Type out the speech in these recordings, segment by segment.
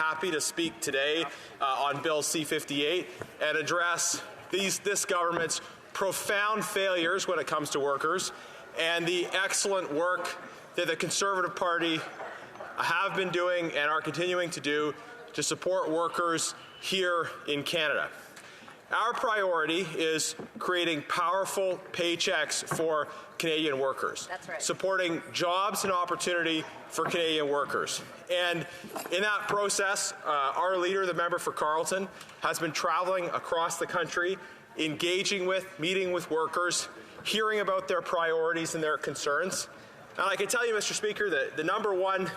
happy to speak today on Bill C-58 and address this government's profound failures when it comes to workers and the excellent work that the Conservative Party have been doing and are continuing to do to support workers here in Canada. Our priority is creating powerful paychecks for Canadian workers. That's right. Supporting jobs and opportunity for Canadian workers. And in that process, our leader, the member for Carleton, has been traveling across the country, engaging with, meeting with workers, hearing about their priorities and their concerns. And I can tell you, Mr. Speaker, that the number one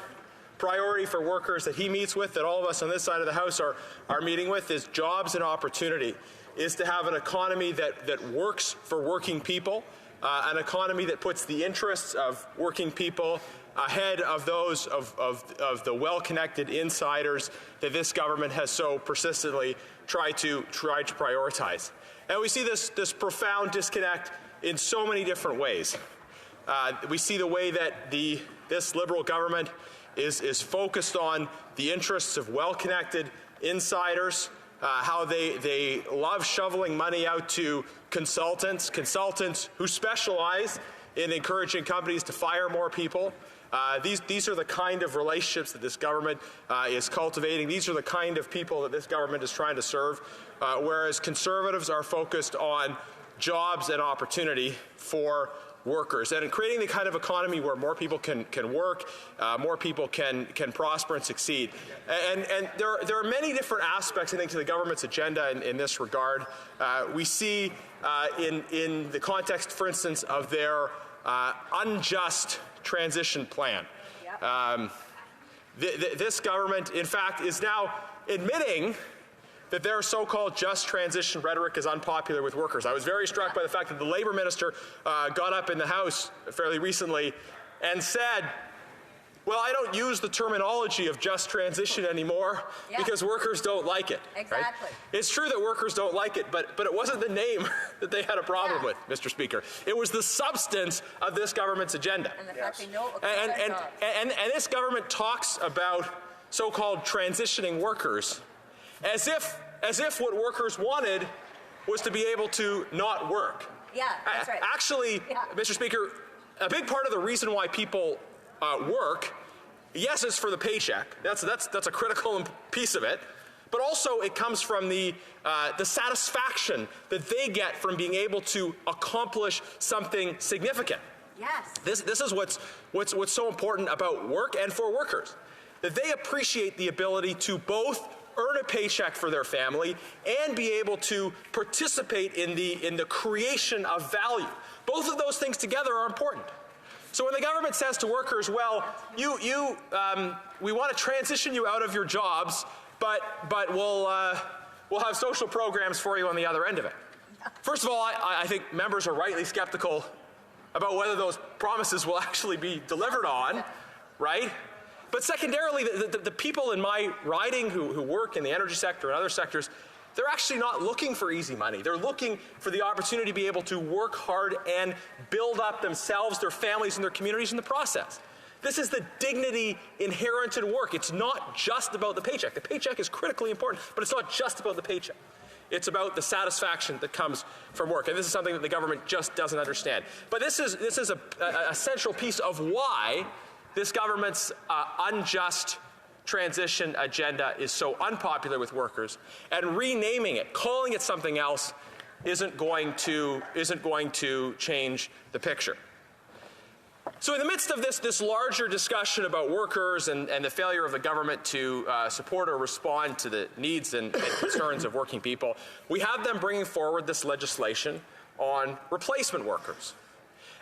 priority for workers that he meets with, that all of us on this side of the House are meeting with, is jobs and opportunity, is to have an economy that works for working people, an economy that puts the interests of working people ahead of those of the well-connected insiders that this government has so persistently tried to prioritize. And we see this profound disconnect in so many different ways. We see the way that this Liberal government is focused on the interests of well-connected insiders, how they love shoveling money out to consultants who specialize in encouraging companies to fire more people. These are the kind of relationships that this government is cultivating. These are the kind of people that this government is trying to serve, whereas Conservatives are focused on jobs and opportunity for workers, and in creating the kind of economy where more people can work, more people can prosper and succeed. And there are many different aspects, I think, to the government's agenda in this regard. We see in the context, for instance, of their unjust transition plan. Yep. This government, in fact, is now admitting that their so-called just transition rhetoric is unpopular with workers. I was very struck by the fact that the Labour Minister got up in the House fairly recently and said, well, I don't use the terminology of just transition anymore because workers don't like it. Exactly. Right? It's true that workers don't like it, but it wasn't the name that they had a problem with, Mr. Speaker. It was the substance of this government's agenda. And the fact they know and this government talks about so-called transitioning workers as if what workers wanted was to be able to not work. Yeah, that's right. Actually, Mr. Speaker, a big part of the reason why people work, yes, it's for the paycheck. That's a critical piece of it. But also it comes from the satisfaction that they get from being able to accomplish something significant. Yes. This is what's so important about work and for workers, that they appreciate the ability to both earn a paycheck for their family and be able to participate in the creation of value. Both of those things together are important. So when the government says to workers, well, we want to transition you out of your jobs, but we'll have social programs for you on the other end of it. First of all, I think members are rightly skeptical about whether those promises will actually be delivered on, right? But secondarily, the people in my riding who work in the energy sector and other sectors, they're actually not looking for easy money. They're looking for the opportunity to be able to work hard and build up themselves, their families, and their communities in the process. This is the dignity inherent in work. It's not just about the paycheck. The paycheck is critically important, but it's not just about the paycheck. It's about the satisfaction that comes from work, and this is something that the government just doesn't understand. But this is a central piece of why this government's unjust transition agenda is so unpopular with workers, and renaming it, calling it something else, isn't going to change the picture. So in the midst of this larger discussion about workers and the failure of the government to support or respond to the needs and concerns of working people, we have them bringing forward this legislation on replacement workers.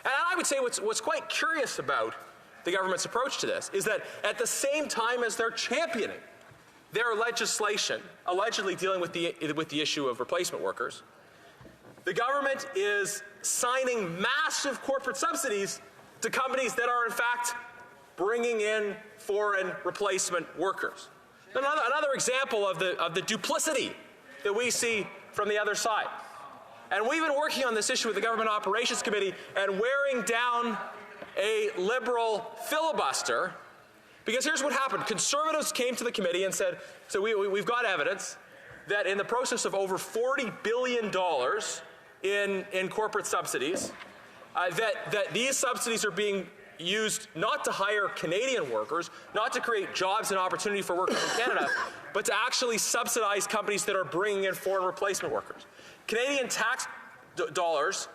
And I would say what's quite curious about the government's approach to this is that at the same time as they're championing their legislation allegedly dealing with the issue of replacement workers, the government is signing massive corporate subsidies to companies that are in fact bringing in foreign replacement workers. Another example of the duplicity that we see from the other side. And we've been working on this issue with the Government Operations Committee and wearing down a Liberal filibuster Because here's what happened. Conservatives came to the committee and said, so we've got evidence that in the process of over $40 billion in corporate subsidies, that these subsidies are being used not to hire Canadian workers, not to create jobs and opportunity for workers in Canada, but to actually subsidize companies that are bringing in foreign replacement workers. Canadian tax dollars,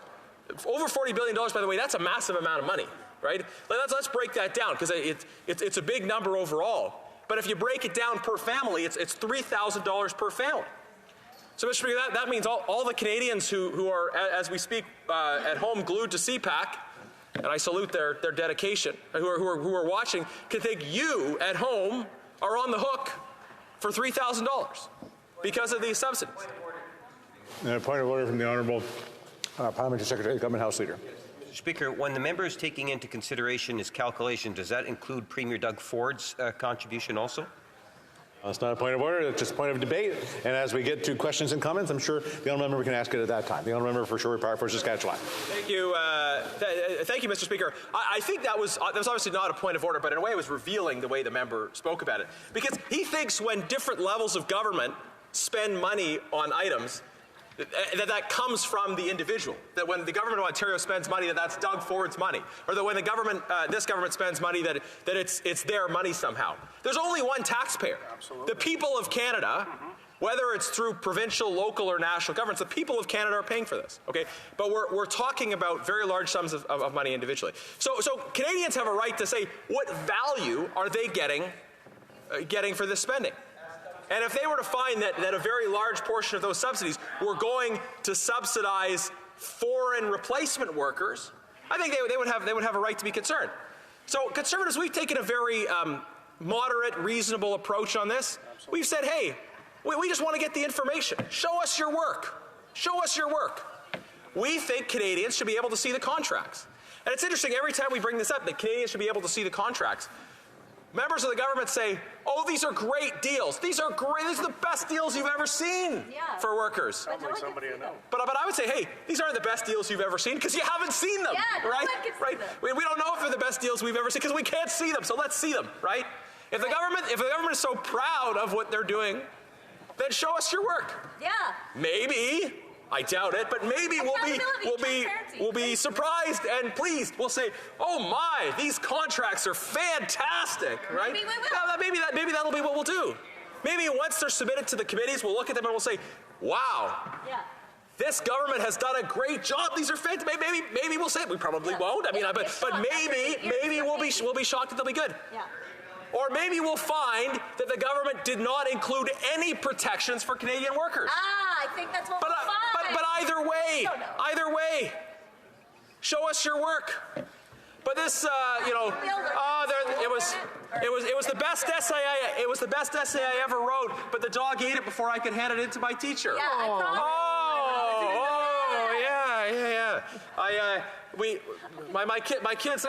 over $40 billion, by the way, that's a massive amount of money, right? Let's break that down, because it's a big number overall. But if you break it down per family, it's $3,000 per family. So, Mr. Speaker, that means all the Canadians who are, as we speak, at home glued to CPAC, and I salute their dedication, who are watching, can think you at home are on the hook for $3,000 because of these subsidies. And a point of order from the Honourable Parliamentary Secretary, Government House Leader. Speaker, when the member is taking into consideration his calculation, does that include Premier Doug Ford's contribution also? It's not a point of order, it's just a point of debate. And as we get to questions and comments, I'm sure the Honourable Member can ask it at that time. The Honourable Member for Sherwood Park for Saskatchewan. Thank you. Thank you, Mr. Speaker. I think that was obviously not a point of order, but in a way it was revealing the way the member spoke about it. Because he thinks when different levels of government spend money on items, that comes from the individual. That when the government of Ontario spends money, that's Doug Ford's money. Or that when the government, this government spends money, that it's their money somehow. There's only one taxpayer. Absolutely. The people of Canada, whether it's through provincial, local, or national governments, the people of Canada are paying for this, okay? But we're talking about very large sums of money individually. So Canadians have a right to say, what value are they getting for this spending? And if they were to find that a very large portion of those subsidies were going to subsidize foreign replacement workers, I think they would have a right to be concerned. So Conservatives, we've taken a very moderate, reasonable approach on this. Absolutely. We've said, hey, we just want to get the information. Show us your work. Show us your work. We think Canadians should be able to see the contracts. And it's interesting, every time we bring this up, that Canadians should be able to see the contracts. Members of the government say, oh, these are great deals. These are great. These are the best deals you've ever seen for workers. But no somebody I know. But I would say, hey, these aren't the best deals you've ever seen because you haven't seen them, right? Right. We don't know if they're the best deals we've ever seen because we can't see them. So let's see them, right? If the government is so proud of what they're doing, then show us your work. Yeah. Maybe. I doubt it, but maybe we'll be surprised and pleased. We'll say, "Oh my, these contracts are fantastic!" Right? Maybe we will. Maybe that'll be what we'll do. Maybe once they're submitted to the committees, we'll look at them and we'll say, "Wow, this government has done a great job. These are fantastic." Maybe we'll say it. We probably won't. I mean, but maybe we'll be shocked that they'll be good. Yeah. Or maybe we'll find that the government did not include any protections for Canadian workers. I think that's what we'll find. But either way, show us your work. But this, it was the best essay I ever wrote. But the dog ate it before I could hand it in to my teacher. Yeah, I promise. My kids,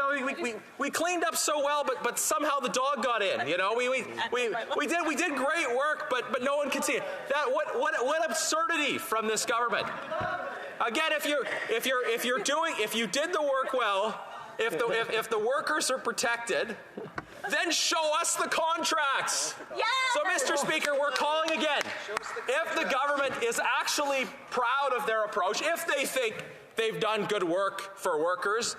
we cleaned up so well, but somehow the dog got in. You know, we did great work, but no one could see it. What absurdity from this government. Again, if you did the work well, if the workers are protected, then show us the contracts. Yeah. So, Mr. Speaker, we're calling again. If the government is actually proud of their approach, if they think they've done good work for workers,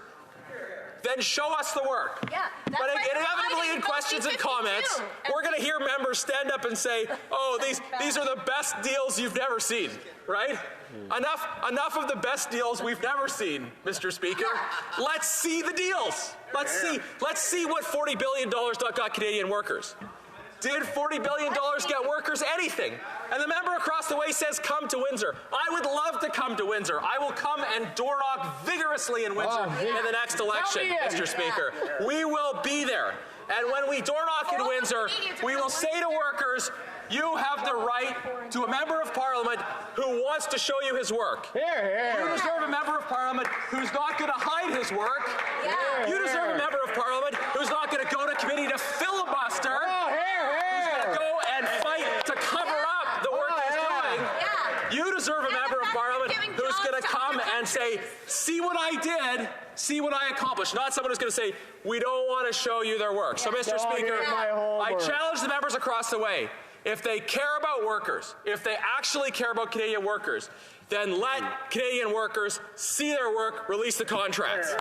then show us the work. Yeah, but inevitably in questions and comments, we're going to hear members stand up and say, oh, these are the best deals you've never seen, right? Enough of the best deals we've never seen, Mr. Speaker. Let's see the deals. Let's see what $40 billion got Canadian workers. Did $40 billion get workers anything? And the member across the way says, come to Windsor. I would love to come to Windsor. I will come and door knock vigorously in Windsor in the next election, Mr. Speaker. We will be there. And when we door knock in Windsor, we will say to workers, you have the right to a member of Parliament who wants to show you his work. You deserve a member of Parliament who's not going to hide his work. You deserve a member of Parliament who's not going to go to committee to filibuster. Who's going to go and fight to cover up the work he's doing. You deserve a member of Parliament who's going to come and say, see what what I did, see what I accomplished. Not someone who's going to say, we don't want to show you their work. So, Mr. Speaker, I challenge the members across the way. If they care about workers, if they actually care about Canadian workers, then let Canadian workers see their work, release the contracts.